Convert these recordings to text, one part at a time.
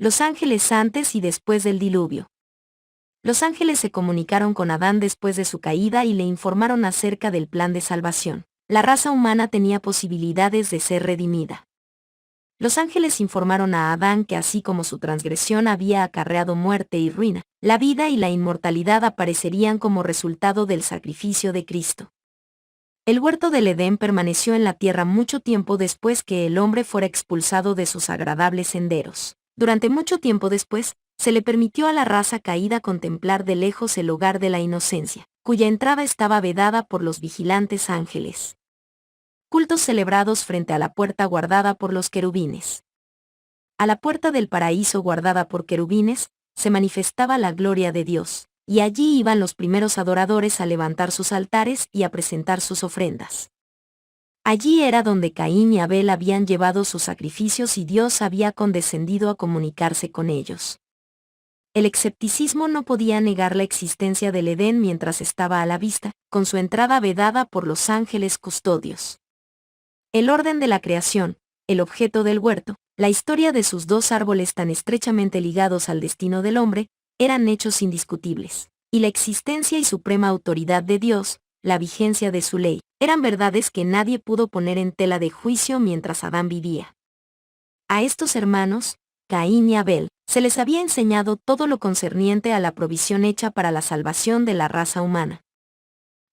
Los ángeles antes y después del diluvio. Los ángeles se comunicaron con Adán después de su caída y le informaron acerca del plan de salvación. La raza humana tenía posibilidades de ser redimida. Los ángeles informaron a Adán que así como su transgresión había acarreado muerte y ruina, la vida y la inmortalidad aparecerían como resultado del sacrificio de Cristo. El huerto del Edén permaneció en la tierra mucho tiempo después que el hombre fuera expulsado de sus agradables senderos. Durante mucho tiempo después, se le permitió a la raza caída contemplar de lejos el hogar de la inocencia, cuya entrada estaba vedada por los vigilantes ángeles. Cultos celebrados frente a la puerta guardada por los querubines. A la puerta del paraíso guardada por querubines, se manifestaba la gloria de Dios, y allí iban los primeros adoradores a levantar sus altares y a presentar sus ofrendas. Allí era donde Caín y Abel habían llevado sus sacrificios y Dios había condescendido a comunicarse con ellos. El escepticismo no podía negar la existencia del Edén mientras estaba a la vista, con su entrada vedada por los ángeles custodios. El orden de la creación, el objeto del huerto, la historia de sus dos árboles tan estrechamente ligados al destino del hombre, eran hechos indiscutibles, y la existencia y suprema autoridad de Dios, la vigencia de su ley, eran verdades que nadie pudo poner en tela de juicio mientras Adán vivía. A estos hermanos, Caín y Abel, se les había enseñado todo lo concerniente a la provisión hecha para la salvación de la raza humana.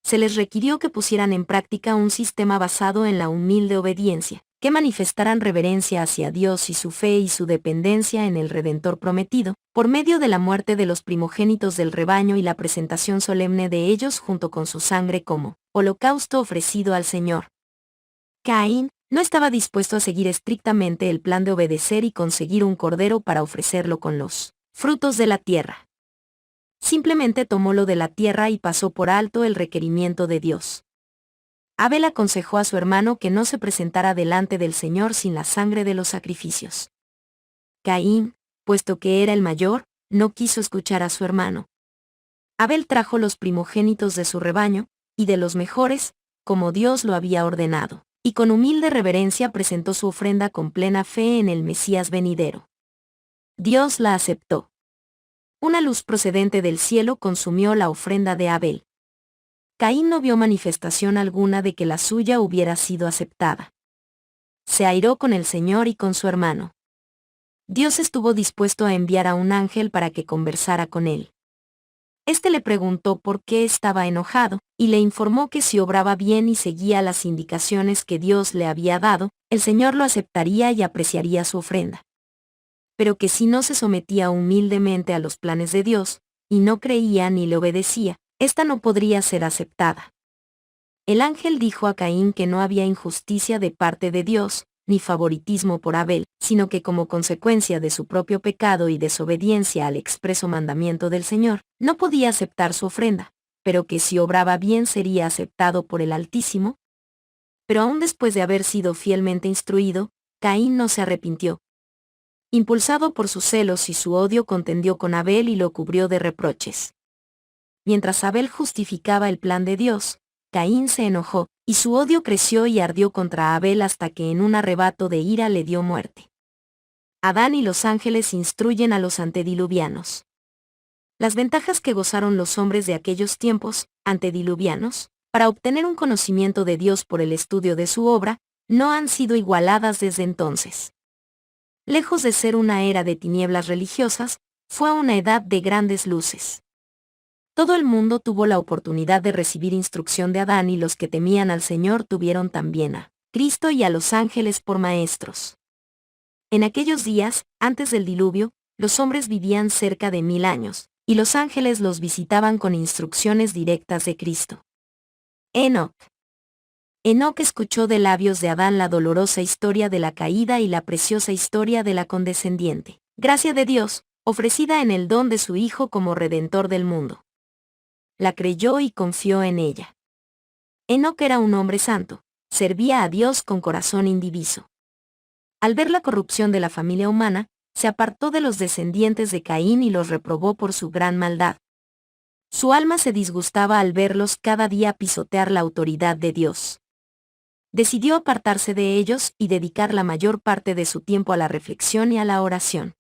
Se les requirió que pusieran en práctica un sistema basado en la humilde obediencia, que manifestaran reverencia hacia Dios y su fe y su dependencia en el Redentor prometido, por medio de la muerte de los primogénitos del rebaño y la presentación solemne de ellos junto con su sangre como holocausto ofrecido al Señor. Caín no estaba dispuesto a seguir estrictamente el plan de obedecer y conseguir un cordero para ofrecerlo con los frutos de la tierra. Simplemente tomó lo de la tierra y pasó por alto el requerimiento de Dios. Abel aconsejó a su hermano que no se presentara delante del Señor sin la sangre de los sacrificios. Caín, puesto que era el mayor, no quiso escuchar a su hermano. Abel trajo los primogénitos de su rebaño, y de los mejores, como Dios lo había ordenado, y con humilde reverencia presentó su ofrenda con plena fe en el Mesías venidero. Dios la aceptó. Una luz procedente del cielo consumió la ofrenda de Abel. Caín no vio manifestación alguna de que la suya hubiera sido aceptada. Se airó con el Señor y con su hermano. Dios estuvo dispuesto a enviar a un ángel para que conversara con él. Este le preguntó por qué estaba enojado, y le informó que si obraba bien y seguía las indicaciones que Dios le había dado, el Señor lo aceptaría y apreciaría su ofrenda. Pero que si no se sometía humildemente a los planes de Dios, y no creía ni le obedecía, ésta no podría ser aceptada. El ángel dijo a Caín que no había injusticia de parte de Dios, ni favoritismo por Abel, sino que como consecuencia de su propio pecado y desobediencia al expreso mandamiento del Señor, no podía aceptar su ofrenda, pero que si obraba bien sería aceptado por el Altísimo. Pero aún después de haber sido fielmente instruido, Caín no se arrepintió. Impulsado por sus celos y su odio, contendió con Abel y lo cubrió de reproches. Mientras Abel justificaba el plan de Dios, Caín se enojó, y su odio creció y ardió contra Abel hasta que en un arrebato de ira le dio muerte. Adán y los ángeles instruyen a los antediluvianos. Las ventajas que gozaron los hombres de aquellos tiempos, antediluvianos, para obtener un conocimiento de Dios por el estudio de su obra, no han sido igualadas desde entonces. Lejos de ser una era de tinieblas religiosas, fue una edad de grandes luces. Todo el mundo tuvo la oportunidad de recibir instrucción de Adán y los que temían al Señor tuvieron también a Cristo y a los ángeles por maestros. En aquellos días, antes del diluvio, los hombres vivían cerca de 1000 años, y los ángeles los visitaban con instrucciones directas de Cristo. Enoc escuchó de labios de Adán la dolorosa historia de la caída y la preciosa historia de la condescendiente gracia de Dios, ofrecida en el don de su Hijo como Redentor del mundo. La creyó y confió en ella. Enoc era un hombre santo, servía a Dios con corazón indiviso. Al ver la corrupción de la familia humana, se apartó de los descendientes de Caín y los reprobó por su gran maldad. Su alma se disgustaba al verlos cada día pisotear la autoridad de Dios. Decidió apartarse de ellos y dedicar la mayor parte de su tiempo a la reflexión y a la oración.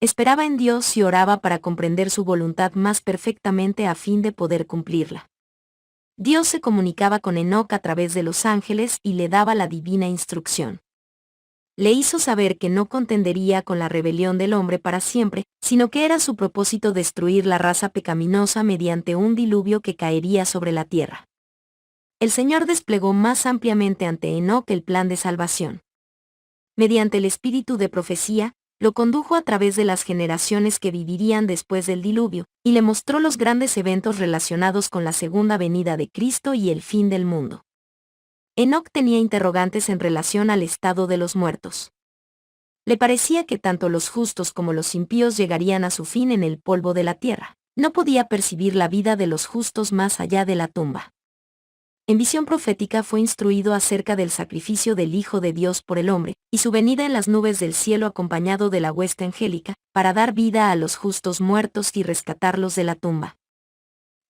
Esperaba en Dios y oraba para comprender su voluntad más perfectamente a fin de poder cumplirla. Dios se comunicaba con Enoc a través de los ángeles y le daba la divina instrucción. Le hizo saber que no contendería con la rebelión del hombre para siempre, sino que era su propósito destruir la raza pecaminosa mediante un diluvio que caería sobre la tierra. El Señor desplegó más ampliamente ante Enoc el plan de salvación. Mediante el espíritu de profecía, lo condujo a través de las generaciones que vivirían después del diluvio, y le mostró los grandes eventos relacionados con la segunda venida de Cristo y el fin del mundo. Enoc tenía interrogantes en relación al estado de los muertos. Le parecía que tanto los justos como los impíos llegarían a su fin en el polvo de la tierra. No podía percibir la vida de los justos más allá de la tumba. En visión profética fue instruido acerca del sacrificio del Hijo de Dios por el hombre, y su venida en las nubes del cielo acompañado de la hueste angélica, para dar vida a los justos muertos y rescatarlos de la tumba.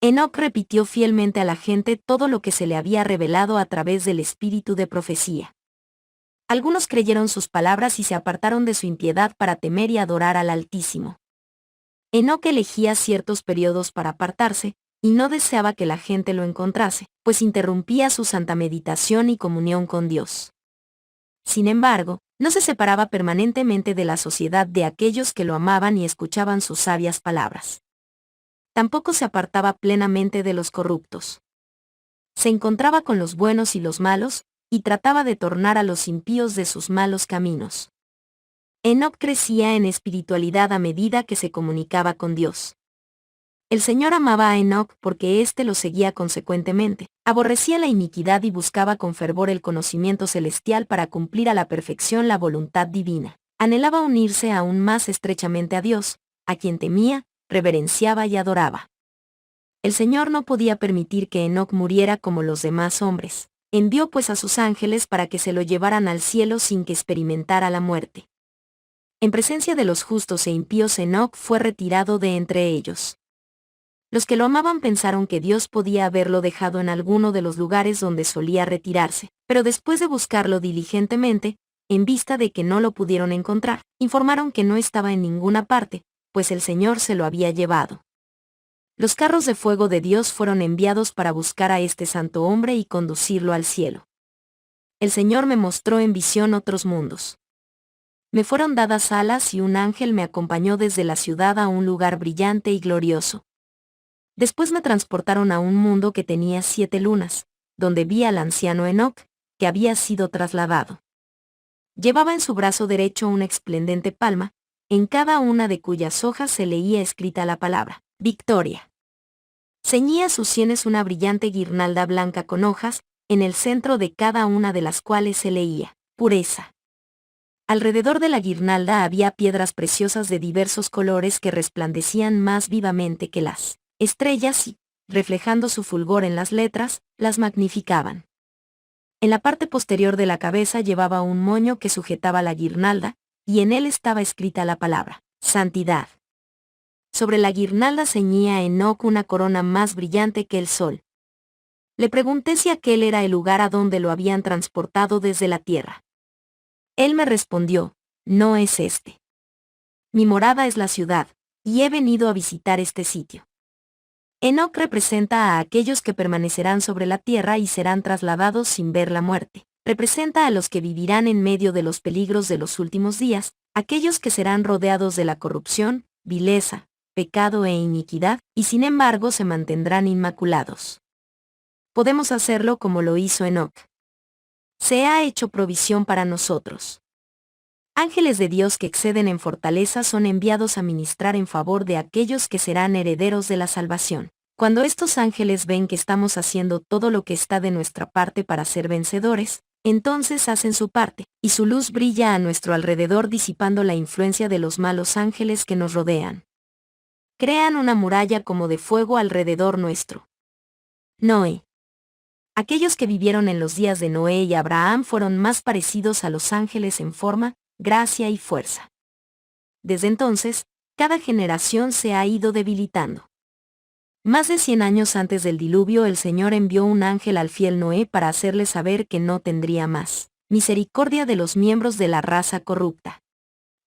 Enoc repitió fielmente a la gente todo lo que se le había revelado a través del espíritu de profecía. Algunos creyeron sus palabras y se apartaron de su impiedad para temer y adorar al Altísimo. Enoc elegía ciertos periodos para apartarse, y no deseaba que la gente lo encontrase, pues interrumpía su santa meditación y comunión con Dios. Sin embargo, no se separaba permanentemente de la sociedad de aquellos que lo amaban y escuchaban sus sabias palabras. Tampoco se apartaba plenamente de los corruptos. Se encontraba con los buenos y los malos, y trataba de tornar a los impíos de sus malos caminos. Enoc crecía en espiritualidad a medida que se comunicaba con Dios. El Señor amaba a Enoc porque éste lo seguía consecuentemente, aborrecía la iniquidad y buscaba con fervor el conocimiento celestial para cumplir a la perfección la voluntad divina. Anhelaba unirse aún más estrechamente a Dios, a quien temía, reverenciaba y adoraba. El Señor no podía permitir que Enoc muriera como los demás hombres. Envió pues a sus ángeles para que se lo llevaran al cielo sin que experimentara la muerte. En presencia de los justos e impíos, Enoc fue retirado de entre ellos. Los que lo amaban pensaron que Dios podía haberlo dejado en alguno de los lugares donde solía retirarse, pero después de buscarlo diligentemente, en vista de que no lo pudieron encontrar, informaron que no estaba en ninguna parte, pues el Señor se lo había llevado. Los carros de fuego de Dios fueron enviados para buscar a este santo hombre y conducirlo al cielo. El Señor me mostró en visión otros mundos. Me fueron dadas alas y un ángel me acompañó desde la ciudad a un lugar brillante y glorioso. Después me transportaron a un mundo que tenía 7 lunas, donde vi al anciano Enoc, que había sido trasladado. Llevaba en su brazo derecho una esplendente palma, en cada una de cuyas hojas se leía escrita la palabra Victoria. Ceñía a sus sienes una brillante guirnalda blanca con hojas, en el centro de cada una de las cuales se leía Pureza. Alrededor de la guirnalda había piedras preciosas de diversos colores que resplandecían más vivamente que las estrellas y, reflejando su fulgor en las letras, las magnificaban. En la parte posterior de la cabeza llevaba un moño que sujetaba la guirnalda, y en él estaba escrita la palabra Santidad. Sobre la guirnalda ceñía Enoc una corona más brillante que el sol. Le pregunté si aquel era el lugar a donde lo habían transportado desde la tierra. Él me respondió, no es este. Mi morada es la ciudad, y he venido a visitar este sitio. Enoc representa a aquellos que permanecerán sobre la tierra y serán trasladados sin ver la muerte. Representa a los que vivirán en medio de los peligros de los últimos días, aquellos que serán rodeados de la corrupción, vileza, pecado e iniquidad, y sin embargo se mantendrán inmaculados. Podemos hacerlo como lo hizo Enoc. Se ha hecho provisión para nosotros. Ángeles de Dios que exceden en fortaleza son enviados a ministrar en favor de aquellos que serán herederos de la salvación. Cuando estos ángeles ven que estamos haciendo todo lo que está de nuestra parte para ser vencedores, entonces hacen su parte, y su luz brilla a nuestro alrededor disipando la influencia de los malos ángeles que nos rodean. Crean una muralla como de fuego alrededor nuestro. Noé. Aquellos que vivieron en los días de Noé y Abraham fueron más parecidos a los ángeles en forma, gracia y fuerza. Desde entonces, cada generación se ha ido debilitando. Más de 100 años antes del diluvio, el Señor envió un ángel al fiel Noé para hacerle saber que no tendría más misericordia de los miembros de la raza corrupta.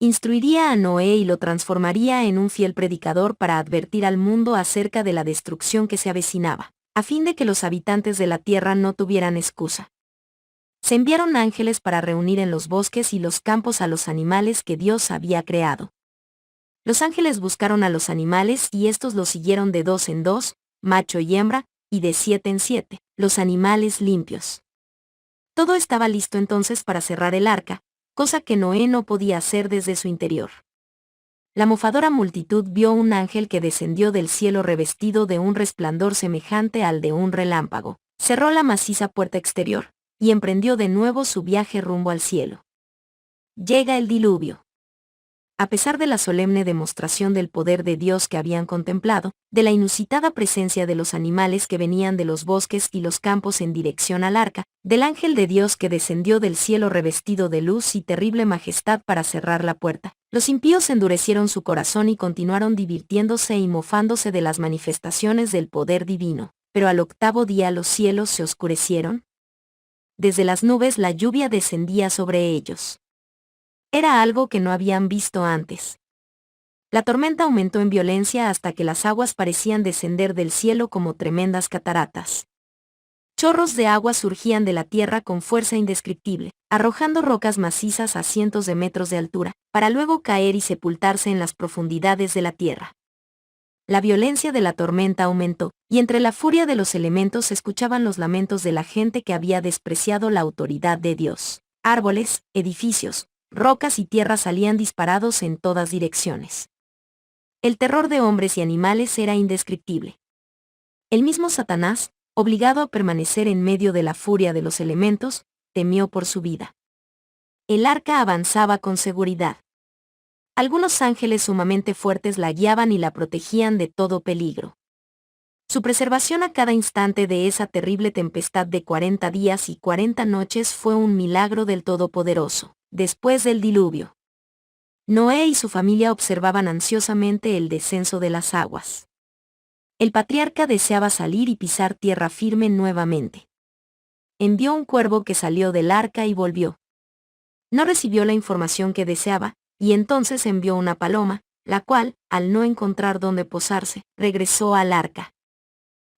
Instruiría a Noé y lo transformaría en un fiel predicador para advertir al mundo acerca de la destrucción que se avecinaba, a fin de que los habitantes de la tierra no tuvieran excusa. Se enviaron ángeles para reunir en los bosques y los campos a los animales que Dios había creado. Los ángeles buscaron a los animales y estos los siguieron de 2 en 2, macho y hembra, y de 7 en 7, los animales limpios. Todo estaba listo entonces para cerrar el arca, cosa que Noé no podía hacer desde su interior. La mofadora multitud vio un ángel que descendió del cielo revestido de un resplandor semejante al de un relámpago, cerró la maciza puerta exterior, y emprendió de nuevo su viaje rumbo al cielo. Llega el diluvio. A pesar de la solemne demostración del poder de Dios que habían contemplado, de la inusitada presencia de los animales que venían de los bosques y los campos en dirección al arca, del ángel de Dios que descendió del cielo revestido de luz y terrible majestad para cerrar la puerta, los impíos endurecieron su corazón y continuaron divirtiéndose y mofándose de las manifestaciones del poder divino. Pero al octavo día los cielos se oscurecieron. Desde las nubes la lluvia descendía sobre ellos. Era algo que no habían visto antes. La tormenta aumentó en violencia hasta que las aguas parecían descender del cielo como tremendas cataratas. Chorros de agua surgían de la tierra con fuerza indescriptible, arrojando rocas macizas a cientos de metros de altura, para luego caer y sepultarse en las profundidades de la tierra. La violencia de la tormenta aumentó, y entre la furia de los elementos se escuchaban los lamentos de la gente que había despreciado la autoridad de Dios. Árboles, edificios, rocas y tierra salían disparados en todas direcciones. El terror de hombres y animales era indescriptible. El mismo Satanás, obligado a permanecer en medio de la furia de los elementos, temió por su vida. El arca avanzaba con seguridad. Algunos ángeles sumamente fuertes la guiaban y la protegían de todo peligro. Su preservación a cada instante de esa terrible tempestad de 40 días y 40 noches fue un milagro del Todopoderoso. Después del diluvio, Noé y su familia observaban ansiosamente el descenso de las aguas. El patriarca deseaba salir y pisar tierra firme nuevamente. Envió un cuervo que salió del arca y volvió. No recibió la información que deseaba, y entonces envió una paloma, la cual, al no encontrar dónde posarse, regresó al arca.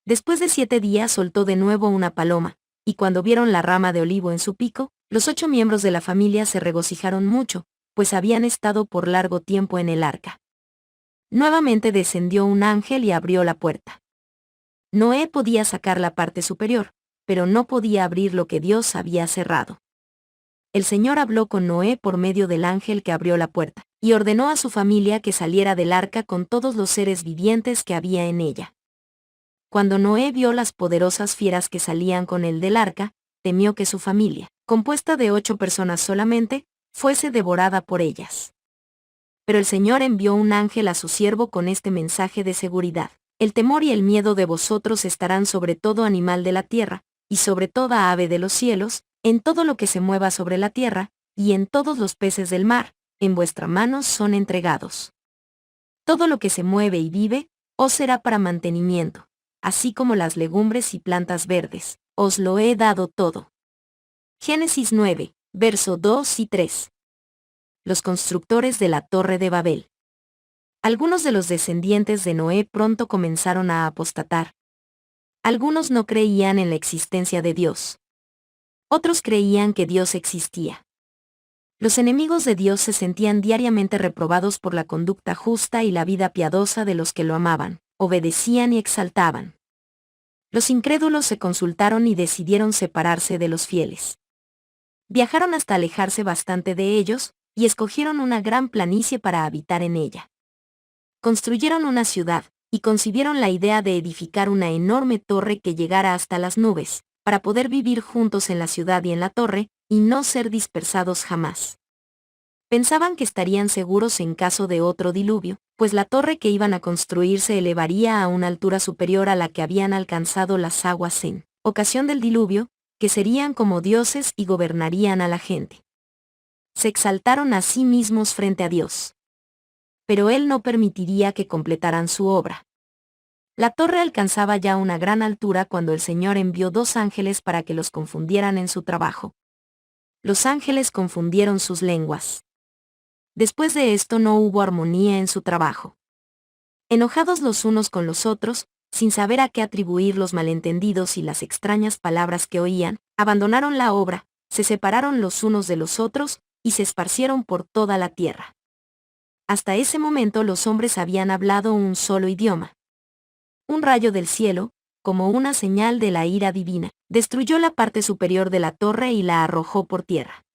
Después de 7 días soltó de nuevo una paloma, y cuando vieron la rama de olivo en su pico, los 8 miembros de la familia se regocijaron mucho, pues habían estado por largo tiempo en el arca. Nuevamente descendió un ángel y abrió la puerta. Noé podía sacar la parte superior, pero no podía abrir lo que Dios había cerrado. El Señor habló con Noé por medio del ángel que abrió la puerta, y ordenó a su familia que saliera del arca con todos los seres vivientes que había en ella. Cuando Noé vio las poderosas fieras que salían con él del arca, temió que su familia, compuesta de 8 personas solamente, fuese devorada por ellas. Pero el Señor envió un ángel a su siervo con este mensaje de seguridad: el temor y el miedo de vosotros estarán sobre todo animal de la tierra, y sobre toda ave de los cielos, en todo lo que se mueva sobre la tierra, y en todos los peces del mar, en vuestra mano son entregados. Todo lo que se mueve y vive, os será para mantenimiento, así como las legumbres y plantas verdes, os lo he dado todo. Génesis 9, verso 2 y 3. Los constructores de la Torre de Babel. Algunos de los descendientes de Noé pronto comenzaron a apostatar. Algunos no creían en la existencia de Dios. Otros creían que Dios existía. Los enemigos de Dios se sentían diariamente reprobados por la conducta justa y la vida piadosa de los que lo amaban, obedecían y exaltaban. Los incrédulos se consultaron y decidieron separarse de los fieles. Viajaron hasta alejarse bastante de ellos, y escogieron una gran planicie para habitar en ella. Construyeron una ciudad, y concibieron la idea de edificar una enorme torre que llegara hasta las nubes, para poder vivir juntos en la ciudad y en la torre, y no ser dispersados jamás. Pensaban que estarían seguros en caso de otro diluvio, pues la torre que iban a construir se elevaría a una altura superior a la que habían alcanzado las aguas en ocasión del diluvio, que serían como dioses y gobernarían a la gente. Se exaltaron a sí mismos frente a Dios. Pero Él no permitiría que completaran su obra. La torre alcanzaba ya una gran altura cuando el Señor envió 2 ángeles para que los confundieran en su trabajo. Los ángeles confundieron sus lenguas. Después de esto no hubo armonía en su trabajo. Enojados los unos con los otros, sin saber a qué atribuir los malentendidos y las extrañas palabras que oían, abandonaron la obra, se separaron los unos de los otros, y se esparcieron por toda la tierra. Hasta ese momento los hombres habían hablado un solo idioma. Un rayo del cielo, como una señal de la ira divina, destruyó la parte superior de la torre y la arrojó por tierra.